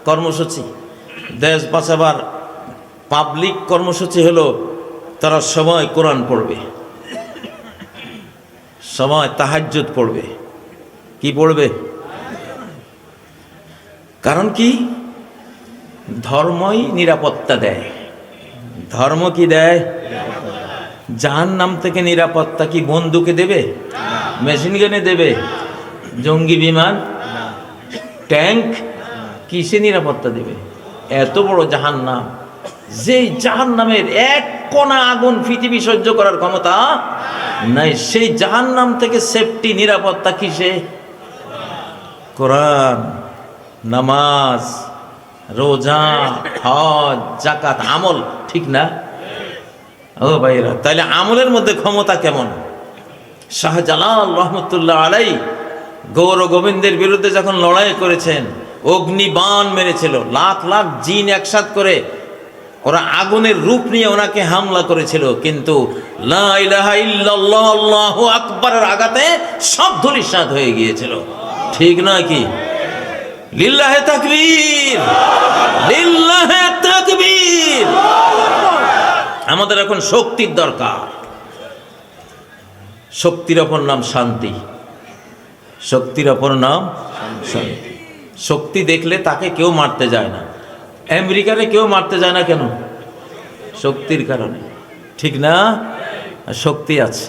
কর্মসূচি, দেশ বাঁচাবার পাবলিক কর্মসূচি হলো তারা সময় কোরআন পড়বে, সময় তাহাজ্জুদ পড়বে। কি পড়বে? কারণ কি? ধর্মই নিরাপত্তা দেয়। ধর্ম কি দেয়? জাহান্নাম থেকে নিরাপত্তা কি বন্দুকে দেবে? মেশিন গানে দেবে? জঙ্গি বিমান, ট্যাঙ্ক, কিসে নিরাপত্তা দেবে? এত বড় জাহান্নাম, যেই জাহান্নামের এক কণা আগুন পৃথিবী সহ্য করার ক্ষমতা নাই, সেই জাহান্নাম থেকে সেফটি নিরাপত্তা কিসে? কোরআন, নামাজ, রোজা, হজ, যাকাত, আমল। ঠিক না? ও ভাইরা, তাহলে আমলের মধ্যে ক্ষমতা কেমন? শাহজালাল রহমতুল্লাহ আলাই গৌর গোবিন্দের বিরুদ্ধে যখন লড়াই করেছেন, অগ্নিবাণ মেরেছিল, লাখ লাখ জিন একসাথ করে ওরা আগুনের রূপ নিয়ে ওনাকে হামলা করেছিল, কিন্তু লা ইলাহা ইল্লাল্লাহ আল্লাহু আকবারের আঘাতে সব ধূলিসাৎ হয়ে গিয়েছিল। ঠিক নয় কি? লিল্লাহে তাকবীর, লিল্লাহে তাকবীর। আমাদের এখন শক্তির দরকার। শক্তির অপর নাম শান্তি। শক্তির অপর নাম শান্তি। শক্তি দেখলে তাকে কেউ মারতে যায় না। আমেরিকারে কেউ মারতে যায় না কেন? শক্তির কারণে। ঠিক না? শক্তি আছে।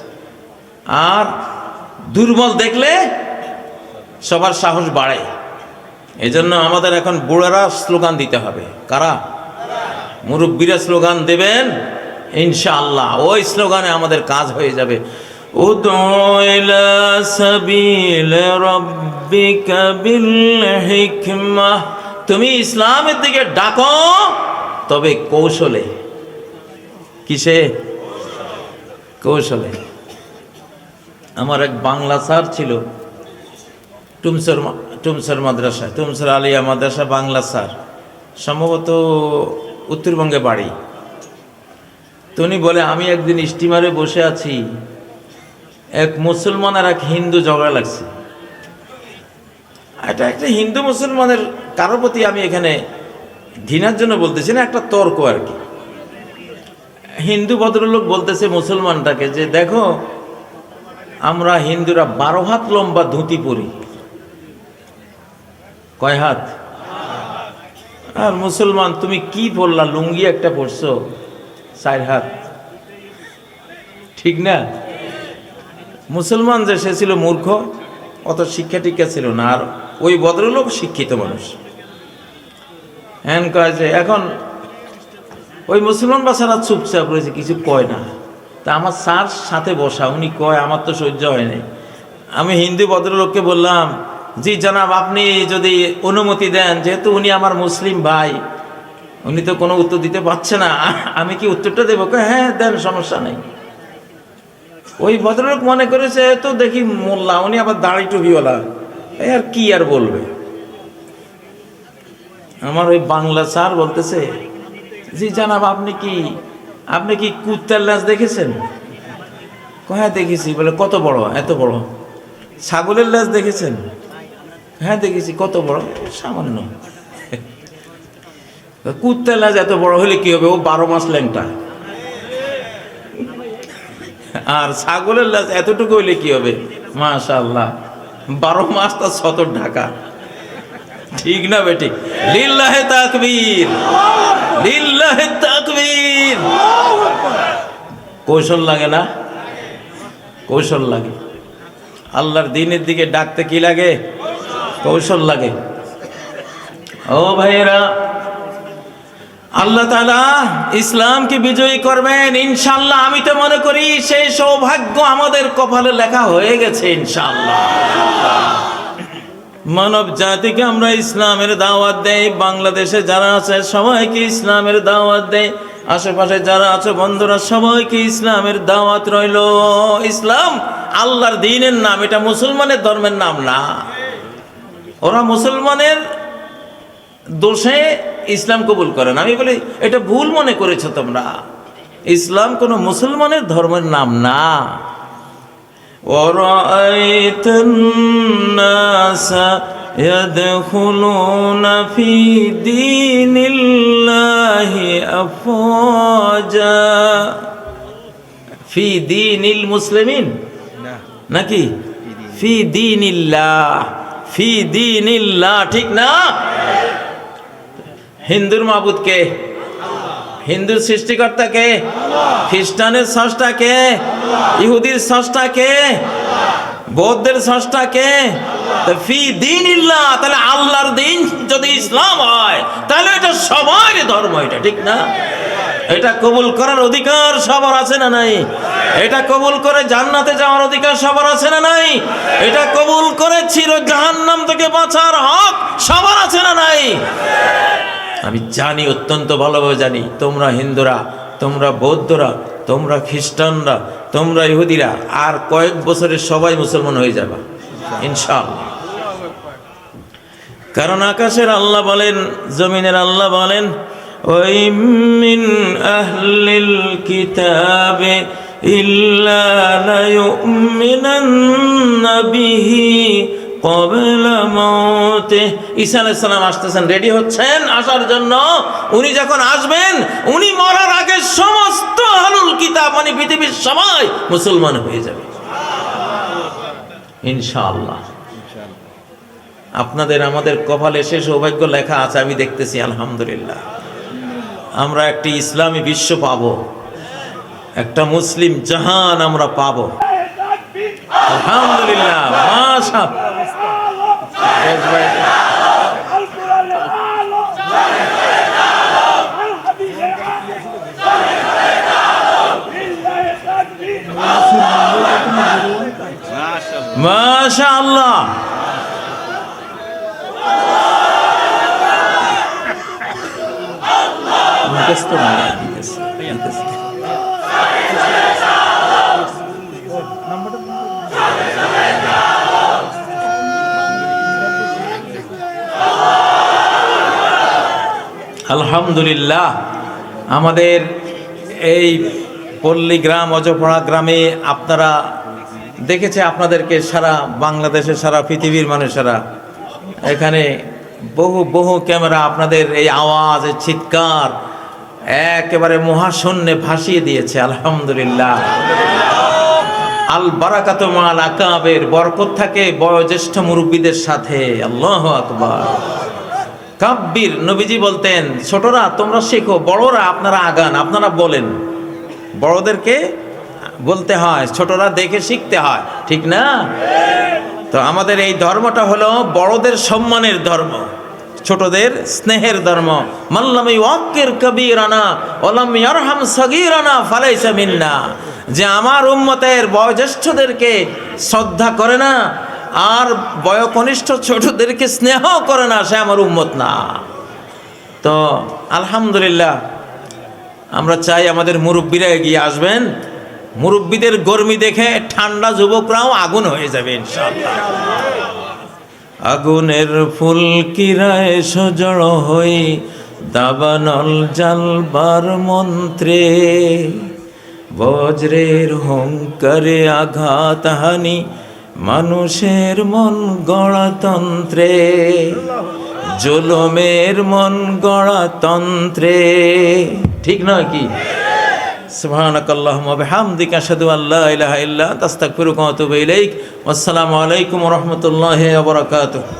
আর দুর্বল দেখলে সবার সাহস বাড়ে। এজন্য আমাদের এখন বুড়ারা স্লোগান দিতে হবে। কারা? মুরব্বীরা স্লোগান দেবেন, ইনশাআল্লাহ ওই স্লোগানে আমাদের কাজ হয়ে যাবে। উদউ ইলা সাবিল রাব্বিকা বিল হিকমাহ, তুমি ইসলামের দিকে ডাকো, তবে কৌশলে। কিসে? কৌশলে। আমার এক বাংলা স্যার ছিল টুমসর মাদ্রাসায়, টুমসর আলিয়া মাদ্রাসা, বাংলা স্যার, সম্ভবত উত্তরবঙ্গে বাড়ি। তো উনি বলে, আমি একদিন স্টিমারে বসে আছি, এক মুসলমান আর এক হিন্দু ঝগড়া লাগছে। এটা একটা হিন্দু মুসলমানের কারোর প্রতি আমি এখানে ঘৃণার জন্য বলতেছি না, একটা তর্ক আর কি। হিন্দু ভদ্রলোক বলতেছে মুসলমানটাকে যে, দেখো আমরা হিন্দুরা 12 হাত লম্বা ধুতি পরি। কয় হাত? আর মুসলমান তুমি কি পরলা, লুঙ্গি একটা পরছো, 4 হাত। ঠিক না? মুসলমান যে সে ছিল মূর্খ, অত শিক্ষা টিক্ষা ছিল না, আর ওই ভদ্রলোক শিক্ষিত মানুষ। হ্যান কয় যে, এখন ওই মুসলমান বাচ্চারা চুপচাপ রয়েছে, কিছু কয় না। তা আমার স্যার সাথে বসা, উনি কয়, আমার তো সহ্য হয় নাই। আমি হিন্দু ভদ্রলোককে বললাম, জি জনাব, আপনি যদি অনুমতি দেন, যেহেতু উনি আমার মুসলিম ভাই, উনি তো কোনো উত্তর দিতে পারছে না, আমি কি উত্তরটা দেবো? হ্যাঁ দেন, সমস্যা নেই। ওই ভদ্রলোক মনে করেছে তো দেখি মোল্লা, উনি আবার দাড়ি টুপিওয়ালা, আর কি আর বলবে। আমার ওই বাংলা স্যার বলতেছে, জি জানাব, আপনি কি কুত্তার লাশ দেখেছেন? হ্যাঁ দেখেছি। বলে, কত বড়? এত বড়। ছাগলের লাশ দেখেছেন? হ্যাঁ দেখেছি। কত বড়? সামান্য। কুত্তার লাশ এত বড় হলে কি হবে? ও 12 মাস ল্যাংটা। আর ছাগলের লাশ এতটুকু হইলে কি হবে? মাশাআল্লাহ, 12 মাস তার সতর ঢাকা। ঠিক না বেটি? লিল্লাহে তাকবীর, লিল্লাহে তাকবীর। কৌশল লাগে না? কৌশল লাগে। আল্লাহর দ্বীনের দিকে ডাকতে কি লাগে? কৌশল লাগে। ও ভাইয়েরা, আল্লাহ তাআলা ইসলামকে বিজয়ী করবেন ইনশাআল্লাহ। আমি তো মনে করি সেই সৌভাগ্য আমাদের কপালে লেখা হয়ে গেছে ইনশাআল্লাহ। মানব জাতিকে আমরা ইসলামের দাওয়াত দেই। বাংলাদেশে যারা আছে সবাইকে ইসলামের দাওয়াত দেই। আশেপাশে যারা আছে বন্ধুরা, সবাইকে ইসলামের দাওয়াত রইল। ইসলাম আল্লাহর দ্বীনের নাম, এটা মুসলমানের ধর্মের নাম না। ওরা মুসলমানের দোষে ইসলাম কবুল করে না। আমি বলি, এটা ভুল মনে করেছো তোমরা। ইসলাম কোনো মুসলমানের ধর্মের নাম না। وَرَأَيْتَ النَّاسَ ইয়াদখুলুনা ফি দীনিল্লাহি আফওয়াজা। ফি দীনিল মুসলিমিন নাকি ফি দীনিল্লাহ? ফি দীনিল্লাহ, ঠিক না? হিন্দুর মাবুদ কে? হিন্দুর সৃষ্টিকর্তা কে? খ্রিস্টানের স্রষ্টা কে? ইহুদির স্রষ্টা কে? বৌদ্ধের স্রষ্টা কে? ফি দীনিল্লাহ, তাহলে আল্লাহর দিন যদি ইসলাম হয় তাহলে এটা সবার ধর্ম, এটা ঠিক না? এটা কবুল করার অধিকার সবার আছে না নাই? এটা কবুল করে জান্নাতে যাওয়ার অধিকার সবার আছে না নাই? এটা কবুল করে চির জাহান্নাম থেকে বাঁচার হক সবার আছে না নাই? আমি জানি, অত্যন্ত ভালোভাবে জানি, তোমরা হিন্দুরা, তোমরা বৌদ্ধরা, তোমরা খ্রিস্টানরা, তোমরা ইহুদিরা আর কয়েক বছরে সবাই মুসলমান হয়ে যাবে ইনশাআল্লাহ। কারণ আকাশের আল্লাহ বলেন, জমিনের আল্লাহ বলেন, ওয়া মিন আহলিল কিতাবে ইল্লা লা ইউমিনান্না বিহি ক্বাবলা মাউতিহি। ঈসা আলাইহিস সালাম আসতেছেন, রেডি হচ্ছেন আসার জন্য। উনি যখন আসবেন, উনি মরার আগে সমস্ত আহলুল কিতাব মানে পৃথিবীর সবাই মুসলমান হয়ে যাবে ইনশাআল্লাহ। আপনাদের আমাদের কপালে সে সৌভাগ্য লেখা আছে, আমি দেখতেছি আলহামদুলিল্লাহ। আমরা একটি ইসলামী বিশ্ব পাবো, একটা মুসলিম জাহান আমরা পাবো আলহামদুলিল্লাহ। মাশাআল্লাহ। মাশাআল্লাহ। আলহামদুলিল্লাহ। আমাদের এই পল্লী গ্রাম, অজপাড়া গ্রামে আপনারা দেখেছে, আপনাদেরকে সারা বাংলাদেশে, সারা পৃথিবীর মানুষেরা, এখানে বহু বহু ক্যামেরা আপনাদের এই আওয়াজ, এই চিৎকার একেবারে মহাশূন্যে ভাসিয়ে দিয়েছে আলহামদুলিল্লাহ। আল বারাকাতু মাল আকাবের, বরকত থাকে বয়োজ্যেষ্ঠ মুরব্বীদের সাথে। আল্লাহু আকবার। কাব্বির, নবীজি বলতেন, ছোটরা তোমরা শেখো, বড়রা আপনারা আগান, আপনারা বলেন। বড়দেরকে বলতে হয়, ছোটরা দেখে শিখতে হয়, ঠিক না? তো আমাদের এই ধর্মটা হলো বড়দের সম্মানের ধর্ম, ছোটদের স্নেহের ধর্ম। মাল্লাম ইউআক্কির কবীরানা ওয়ালাম ইয়ারহাম সগীরানা ফালাইসা মিন্না। যে আমার উম্মতের বয়োজ্যেষ্ঠদেরকে শ্রদ্ধা করে না আর বয়োকনিষ্ঠ ছোটদেরকে স্নেহ করে না, সে আমার উম্মত না। তো আলহামদুলিল্লাহ, আমরা চাই আমাদের মুরব্বীরা এগিয়ে আসবেন। মুরব্বীদের গরমি দেখে ঠান্ডা যুবকরাও আগুন হয়ে যাবে ইনশাআল্লাহ। আগুনের ফুলকিরায় সজড় হই দাবানল জ্বালবার মন্ত্রে, বজ্রের হুঙ্কারে আঘাত হানি মানুষের মন গড়াতন্ত্রে, জুলুমের মন গড়াতন্ত্রে, ঠিক নয় কি? সুবহানাকাল্লাহুম্মা ওয়া বিহামদিকা আশহাদু আল্লা ইলাহা ইল্লা আনতা আস্তাগফিরুকা ওয়া আতুবু ইলাইক। আসসালামু আলাইকুম ওয়া রাহমাতুল্লাহি ওয়া বারাকাতুহু।